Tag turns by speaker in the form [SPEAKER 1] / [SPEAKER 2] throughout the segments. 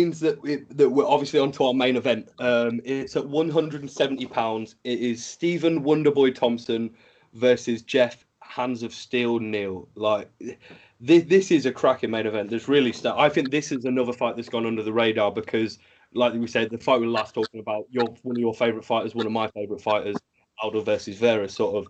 [SPEAKER 1] means that we're obviously on to our main event. It's at £170. It is Stephen Wonderboy Thompson versus Geoff Hands of Steel Neal. Like, this is a cracking main event. There's really stuff. I think this is another fight that's gone under the radar because, like we said, the fight we were last talking about, one of your favourite fighters, one of my favourite fighters, Aldo versus Vera, sort of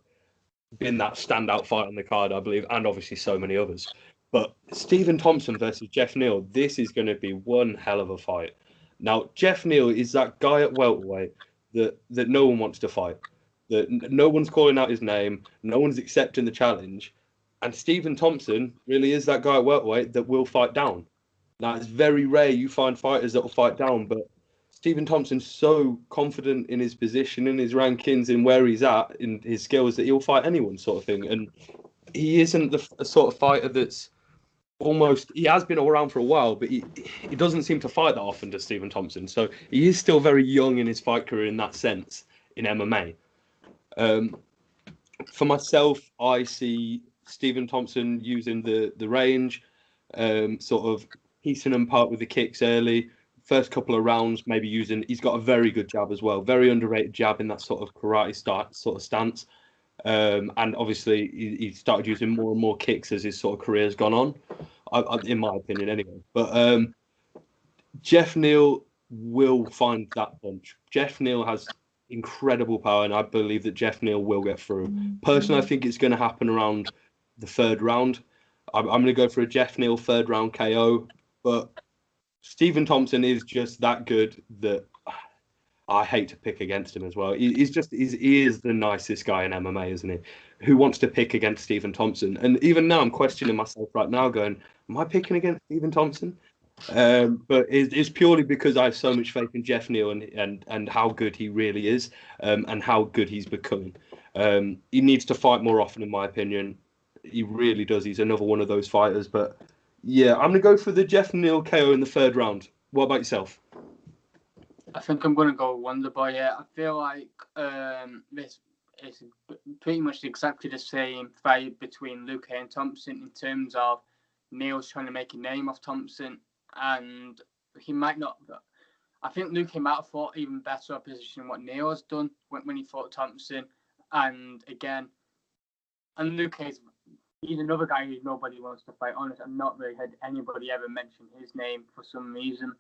[SPEAKER 1] been that standout fight on the card, I believe, and obviously so many others. But Stephen Thompson versus Geoff Neal, this is going to be one hell of a fight. Now, Geoff Neal is that guy at welterweight that no one wants to fight, that no one's calling out his name, no one's accepting the challenge, and Stephen Thompson really is that guy at welterweight that will fight down. Now, it's very rare you find fighters that will fight down, but Stephen Thompson's so confident in his position, in his rankings, in where he's at, in his skills, that he'll fight anyone, sort of thing. And he isn't the sort of fighter that's almost. He has been around for a while, but he doesn't seem to fight that often, does Stephen Thompson? So he is still very young in his fight career in that sense in MMA. For myself, I see Stephen Thompson using the range, sort of piecing them apart with the kicks early. First couple of rounds, maybe using. He's got a very good jab as well, very underrated jab in that sort of karate sort of stance. And obviously, he started using more and more kicks as his sort of career has gone on, in my opinion, anyway. But Geoff Neal will find that punch. Geoff Neal has incredible power, and I believe that Geoff Neal will get through. Personally, I think it's going to happen around the third round. I'm going to go for a Geoff Neal third round KO, but Stephen Thompson is just that good that I hate to pick against him as well. He is the nicest guy in MMA, isn't he? Who wants to pick against Stephen Thompson? And even now, I'm questioning myself right now, going, am I picking against Stephen Thompson? But it's purely because I have so much faith in Geoff Neal and how good he really is, and how good he's becoming. He needs to fight more often, in my opinion. He really does. He's another one of those fighters. But yeah, I'm going to go for the Geoff Neal KO in the third round. What about yourself?
[SPEAKER 2] I think I'm going to go Wonderboy here. I feel like this is pretty much exactly the same fight between Luque and Thompson in terms of Neal's trying to make a name of Thompson, and he might not. I think Luque might have fought even better opposition than what Neal has done when he fought Thompson. And again, and Luque's he's another guy who nobody wants to fight. Honestly, I've not really heard anybody ever mention his name for some reason.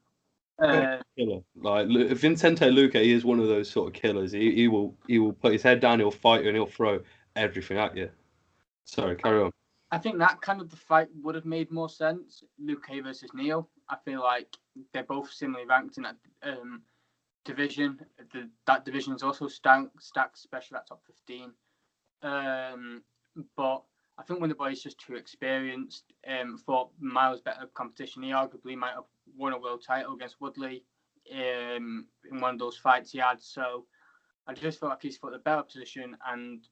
[SPEAKER 1] Killer. Like Vicente Luque, he is one of those sort of killers. He will put his head down, he'll fight you, and he'll throw everything at you. Sorry, carry on.
[SPEAKER 2] I think that kind of the fight would have made more sense. Luque versus Neal. I feel like they're both similarly ranked in that division. That division is also stacked, especially that top 15. But I think Wonderboy is just too experienced. For miles better competition, he arguably might have won a world title against Woodley in one of those fights he had. So I just feel like he's fought the better position, and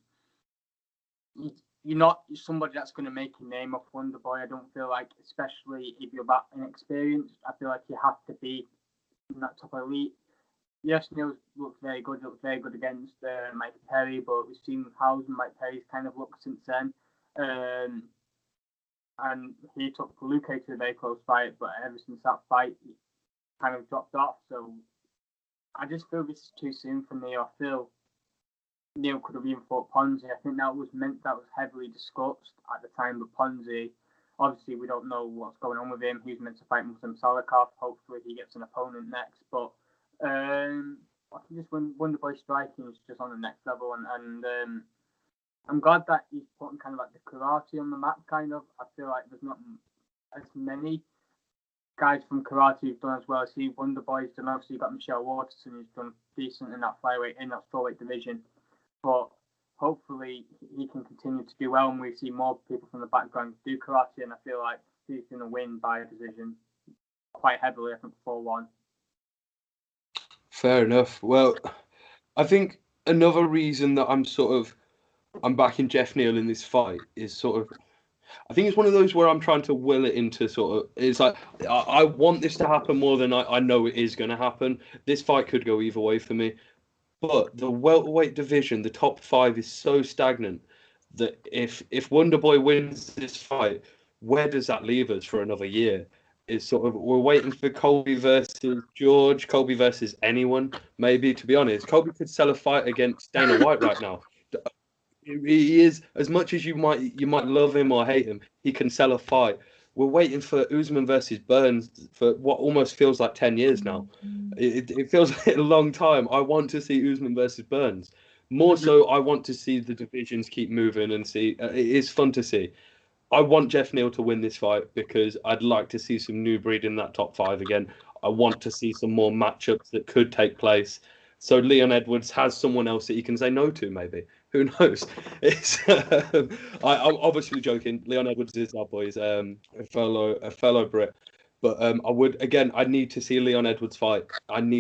[SPEAKER 2] you're not somebody that's going to make a name off Wonderboy. I don't feel like, especially if you're that inexperienced, I feel like you have to be in that top elite. Yes, Neal looked very good. Looked very good against Mike Perry, but we've seen how Mike Perry's kind of looked since then. And he took Luque to a very close fight, but ever since that fight, he kind of dropped off. So I just feel this is too soon for Neal. I feel Neal could have even fought Ponzi. I think that was heavily discussed at the time. But Ponzi, obviously, we don't know what's going on with him. He's meant to fight Muslim Salikov. Hopefully, he gets an opponent next. But I think just Wonderboy striking is just on the next level, and I'm glad that he's putting kind of like the karate on the map, kind of. I feel like there's not as many guys from karate who've done as well as he. Wonderboy's done. Obviously, you've got Michelle Waterson, who's done decent in that flyweight, in that strawweight division. But hopefully, he can continue to do well, and we see more people from the background do karate, and I feel like he's going to win by a decision quite heavily, I think 4-1.
[SPEAKER 1] Fair enough. Well, I think another reason that I'm backing Geoff Neal in this fight is I think it's one of those where I'm trying to will it into it's like, I want this to happen more than I know it is going to happen. This fight could go either way for me. But the welterweight division, the top 5 is so stagnant that if Wonderboy wins this fight, where does that leave us for another year? is sort of we're waiting for Colby versus George, Colby versus anyone. Maybe, to be honest, Colby could sell a fight against Dana White right now. He is, as much as you might love him or hate him, he can sell a fight. We're waiting for Usman versus Burns for what almost feels like 10 years now. It feels like a long time. I want to see Usman versus Burns. More so, I want to see the divisions keep moving and see. It is fun to see. I want Geoff Neal to win this fight because I'd like to see some new breed in that top 5 again. I want to see some more matchups that could take place. So Leon Edwards has someone else that he can say no to, maybe. Who knows? It's I'm obviously joking. Leon Edwards is our boys, a fellow Brit. But I need to see Leon Edwards fight. I need